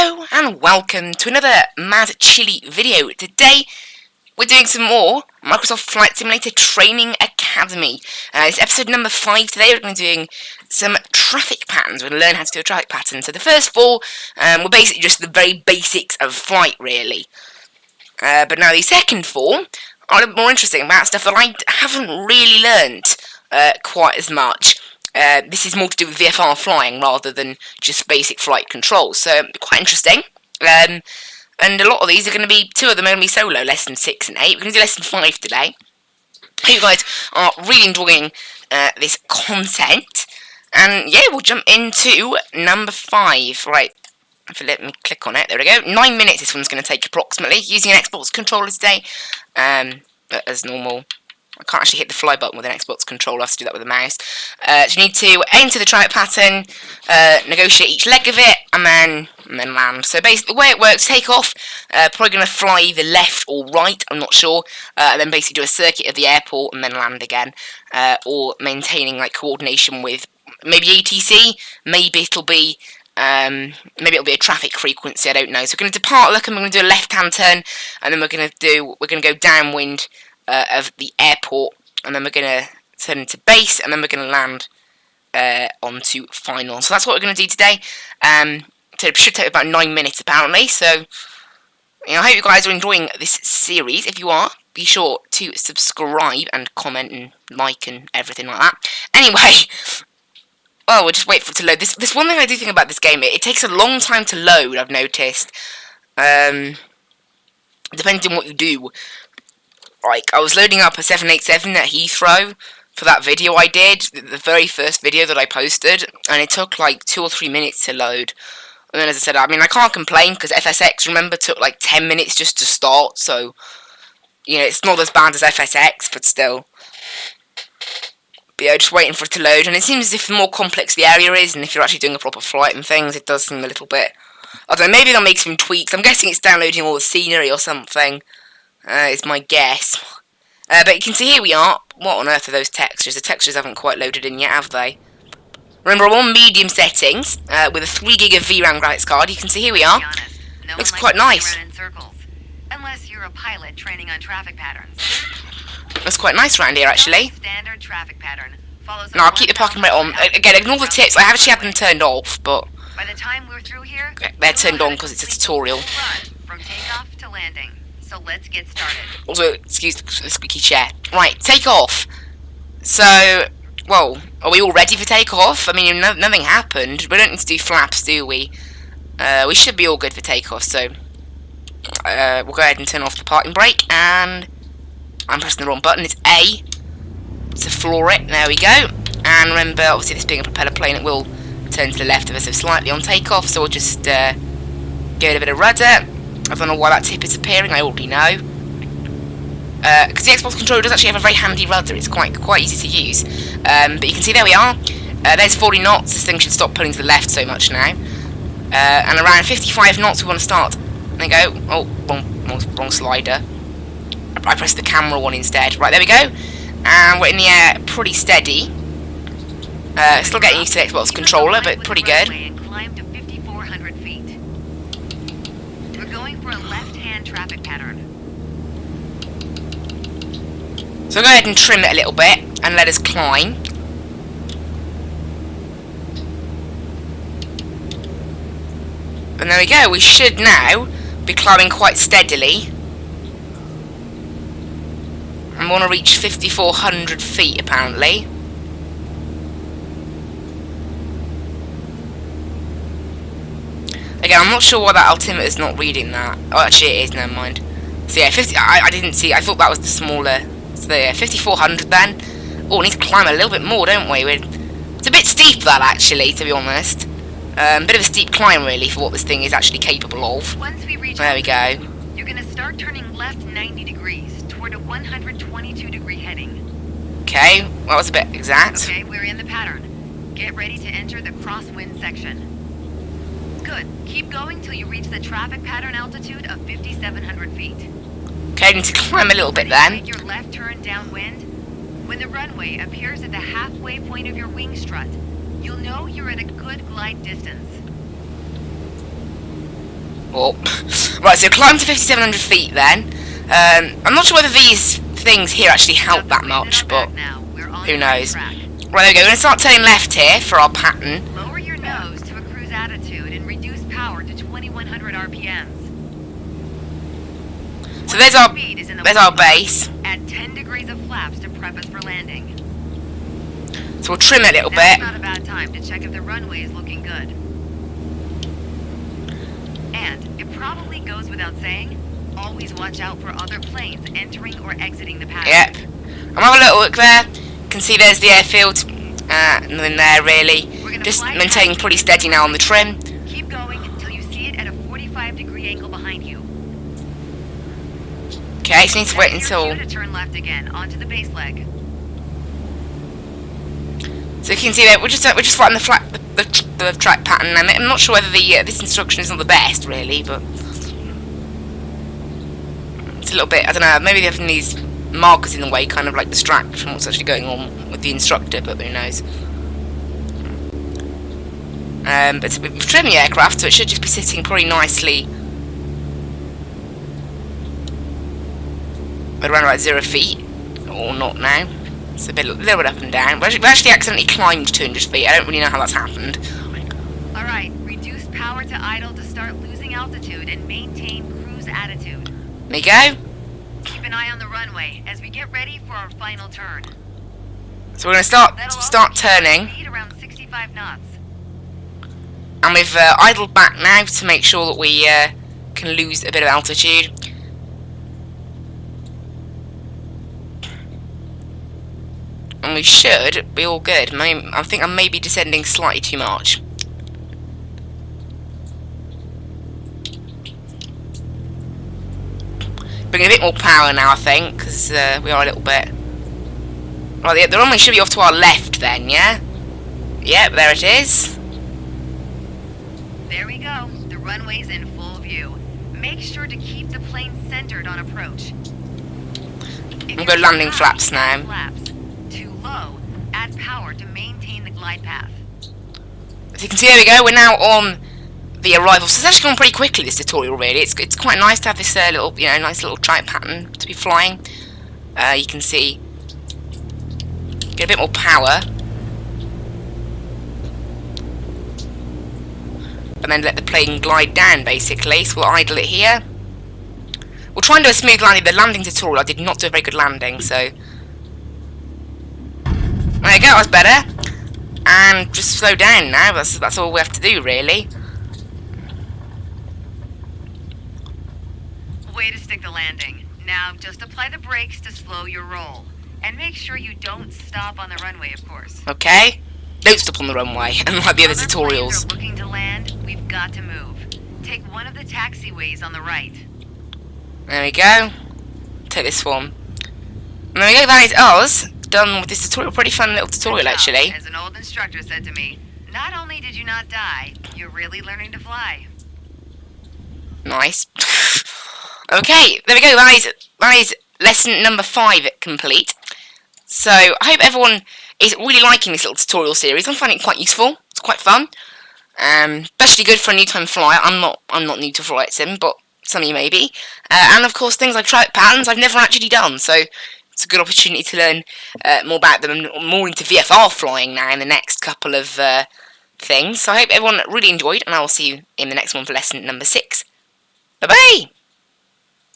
Hello and welcome to another Mad Chili video. Today we're doing some more Microsoft Flight Simulator Training Academy. It's episode number 5 today. We're going to be doing some traffic patterns. We're going to learn how to do a traffic pattern. So the first 4 were basically just the very basics of flight really. But now the second 4 are a bit more interesting about stuff that I haven't really learned quite as much. This is more to do with VFR flying rather than just basic flight controls, so quite interesting. And a lot of these are going to be, 2 of them are going to be solo, lesson 6 and 8. We're going to do lesson 5 today. Hope you guys are really enjoying this content. And yeah, we'll jump into number 5. Right, if you let me click on it, there we go. 9 minutes this one's going to take approximately, using an Xbox controller today, as normal. I can't actually hit the fly button with an Xbox controller, I have to do that with a mouse. So you need to enter the traffic pattern, negotiate each leg of it, and then land. So basically the way it works, take off, probably going to fly either left or right, I'm not sure, and then basically do a circuit of the airport and then land again, or maintaining like coordination with maybe ATC, maybe it'll be a traffic frequency, I don't know. So we're going to depart, look, and we're going to do a left-hand turn, and then we're going to go downwind of the airport, and then we're going to turn into base, and then we're going to land onto final. So that's what we're going to do today. So it should take about 9 minutes apparently. So I hope you guys are enjoying this series. If you are, be sure to subscribe and comment and like and everything like that. Anyway, well, we'll just wait for it to load. This one thing I do think about this game, it takes a long time to load, I've noticed. Depending on what you do. Like, I was loading up a 787 at Heathrow for that video I did, the very first video that I posted, and it took like 2 or 3 minutes to load. And then, as I said, I mean, I can't complain, because FSX, remember, took like 10 minutes just to start, so, you know, it's not as bad as FSX, but still. But yeah, just waiting for it to load, and it seems as if the more complex the area is, and if you're actually doing a proper flight and things, it does seem a little bit, I don't know, maybe they'll make some tweaks. I'm guessing it's downloading all the scenery or something. Is my guess. But you can see here we are. What on earth are those textures? The textures haven't quite loaded in yet, have they? Remember, I'm on medium settings with a 3 gig of VRAM graphics card. You can see here we are. Looks quite nice. Unless you're a pilot training on traffic patterns. Looks quite nice around here, actually. Standard traffic pattern follows. No, I'll keep the parking brake on. Again, ignore the tips. I have actually had them turned off, but by the time we're through here, they're turned on because it's a tutorial. From takeoff to landing. So let's get started. Also, excuse the squeaky chair. Right, take off. So, well, are we all ready for takeoff? I mean, nothing happened. We don't need to do flaps, do we? We should be all good for takeoff, so we'll go ahead and turn off the parking brake, and I'm pressing the wrong button. It's A to floor it. There we go. And remember, obviously this being a propeller plane, it will turn to the left of us, so slightly on takeoff, so we'll just give it a bit of rudder. I don't know why that tip is appearing, I already know. Because the Xbox controller does actually have a very handy rudder, it's quite easy to use. But you can see there we are. There's 40 knots, this thing should stop pulling to the left so much now. And around 55 knots we want to start. There we go. Oh, wrong slider. I pressed the camera one instead. Right, there we go. And we're in the air pretty steady. Still getting used to the Xbox controller, but pretty good. For a left-hand traffic pattern. So go ahead and trim it a little bit and let us climb. And there we go, we should now be climbing quite steadily. And we want to reach 5,400 feet apparently. Again, I'm not sure why that altimeter is not reading that. Oh, actually it is, never mind. So yeah, 50, I didn't see, I thought that was the smaller. So yeah, 5,400 then. Oh, we need to climb a little bit more, don't we? It's a bit steep that, actually, to be honest. Bit of a steep climb, really, for what this thing is actually capable of. Once we reach there we go. You're going to start turning left 90 degrees toward a 122 degree heading. Okay, well, that was a bit exact. Okay, we're in the pattern. Get ready to enter the crosswind section. Good. Keep going till you reach the traffic pattern altitude of 5,700 feet. Okay, I need to climb a little bit then. Make your left turn downwind. When the runway appears at the halfway point of your wing strut, you'll know you're at a good glide distance. Oh. Right, so climb to 5,700 feet then. I'm not sure whether these things here actually help that much, but who knows. Right, there we go. We're going to start turning left here for our pattern. Lower your nose to a cruise attitude and reduce power to 2100 RPMs. So there's our base. Add 10 degrees of flaps to prep us for landing. So we'll trim it a little Now's bit. not a bad time to check if the runway is looking good. And it probably goes without saying, always watch out for other planes entering or exiting the pattern. Yep. I'm having a little look there. You can see there's the airfield. Nothing there really. Just maintaining pretty steady now on the trim. Keep going until you see it at a 45-degree angle behind you. Okay, so need to wait until. To turn left again onto the base leg. So you can see that we're just right on the track pattern. And I'm not sure whether this instruction is not the best really, but it's a little bit. I don't know. Maybe having these markers in the way kind of like distract from what's actually going on with the instructor, but who knows. But we've trimmed the aircraft, so it should just be sitting pretty nicely at around about 0 feet, or not now. It's a little bit up and down. We actually accidentally climbed 200 feet. I don't really know how that's happened. Alright, reduce power to idle to start losing altitude and maintain cruise attitude. There you go. Keep an eye on the runway as we get ready for our final turn. So we're going to start turning. Speed around 65 knots. And we've idled back now to make sure that we can lose a bit of altitude. And we should be all good. I think I may be descending slightly too much. Bringing a bit more power now, I think, because we are a little bit. Right, the runway should be off to our left then, yeah? Yep, there it is. There we go. The runway's in full view. Make sure to keep the plane centered on approach. We'll go landing flaps now. Too low, add power to maintain the glide path. As you can see, there we go. We're now on the arrival. So it's actually gone pretty quickly, this tutorial, really. It's quite nice to have this little, nice little track pattern to be flying. You can see, get a bit more power. And then let the plane glide down, basically. So we'll idle it here. We'll try and do a smooth landing. The landing tutorial, I did not do a very good landing, so. There you go, that's better. And just slow down now. That's all we have to do, really. Way to stick the landing. Now, just apply the brakes to slow your roll. And make sure you don't stop on the runway, of course. Okay. Don't stop on the runway, unlike the other tutorials. Planes are looking to land, we've got to move. Take one of the taxiways on the right. There we go. Take this one. And there we go, that is us. Done with this tutorial. Pretty fun little tutorial, actually. As an old instructor said to me, not only did you not die, you're really learning to fly. Nice. Okay, there we go. That is lesson number 5 complete. So, I hope everyone is really liking this little tutorial series. I'm finding it quite useful. It's quite fun. Especially good for a new time flyer. I'm not new to flight sim, but some of you may be. And of course, things like track patterns I've never actually done. So it's a good opportunity to learn more about them and more into VFR flying now in the next couple of things. So I hope everyone really enjoyed, and I will see you in the next one for lesson number 6. Bye bye.